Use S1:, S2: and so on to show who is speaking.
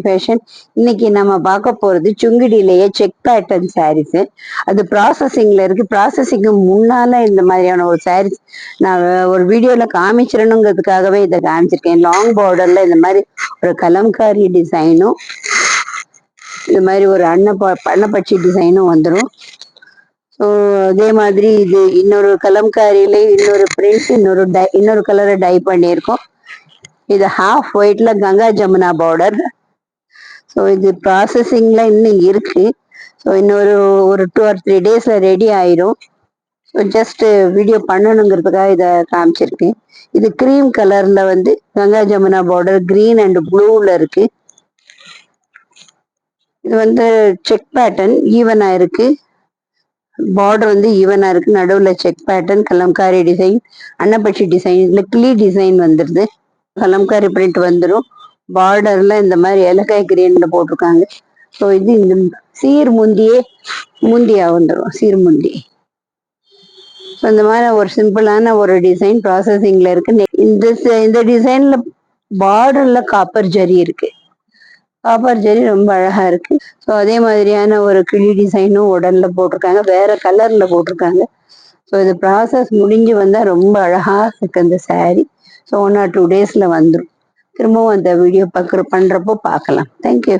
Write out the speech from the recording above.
S1: Fashion. இன்னைக்கு நம்ம பார்க்க போறது சுங்குடியிலேயே செக் பேட்டர்ன் சாரீஸ். அது ப்ராசஸிங்ல இருக்கு. ப்ராசஸிங்க்கு முன்னால இந்த மாதிரியான ஒரு சாரீஸ் நான் ஒரு வீடியோல காமிச்சிடணுங்கிறதுக்காகவே இதை காமிச்சிருக்கேன். லாங் பார்டர்ல இந்த மாதிரி ஒரு கலம்காரி டிசைனும் இந்த மாதிரி ஒரு அன்னப்பட்சி டிசைனும் வந்துடும். ஸோ அதே மாதிரி இது இன்னொரு கலம்காரியிலே இன்னொரு பிரிண்ட் இன்னொரு கலரை டை பண்ணியிருக்கோம். இது ஹாஃப் ஒயிட்ல கங்கா ஜமுனா பார்டர். ஸோ இது ப்ராசஸிங்ல இன்னும் இருக்கு. ஸோ இன்னொரு ஒரு 2 or 3 டேஸ்ல ரெடி ஆயிரும். ஸோ ஜஸ்ட் வீடியோ பண்ணணுங்கிறதுக்காக இதை காமிச்சிருக்கேன். இது கிரீம் கலர்ல வந்து Ganga Jamuna border green and ப்ளூல இருக்கு. இது வந்து செக் பேட்டர்ன் ஈவனா இருக்கு. பார்டர் வந்து ஈவனா இருக்கு. நடுவுல செக் பேட்டர்ன் கலம்காரி டிசைன் அன்னப்பட்சி டிசைன் இதுல கிளி டிசைன் வந்துருது. கலம்காரி பிரிண்ட் வந்துடும். பார்டர்ல இந்த மாதிரி ஏலக்காய் கிரீன்ல போட்டிருக்காங்க. ஸோ இது இந்த சீர் முந்தியா வந்துடும். சீர் முந்தி. ஸோ இந்த மாதிரி ஒரு சிம்பிளான ஒரு டிசைன் ப்ராசஸிங்ல இருக்கு. இந்த டிசைன்ல பார்டர்ல காப்பர் ஜரி இருக்கு. காப்பர் ஜரி ரொம்ப அழகா இருக்கு. ஸோ அதே மாதிரியான ஒரு கிளி டிசைனும் உடல்ல போட்டிருக்காங்க. வேற கலர்ல போட்டிருக்காங்க. ஸோ இது ப்ராசஸ் முடிஞ்சு வந்தா ரொம்ப அழகா இருக்கு அந்த சாரீ. ஸோ 1 or 2 டேஸ்ல வந்துடும். திரும்பவும் அந்த வீடியோ பண்றப்போ பார்க்கலாம். தேங்க்யூ.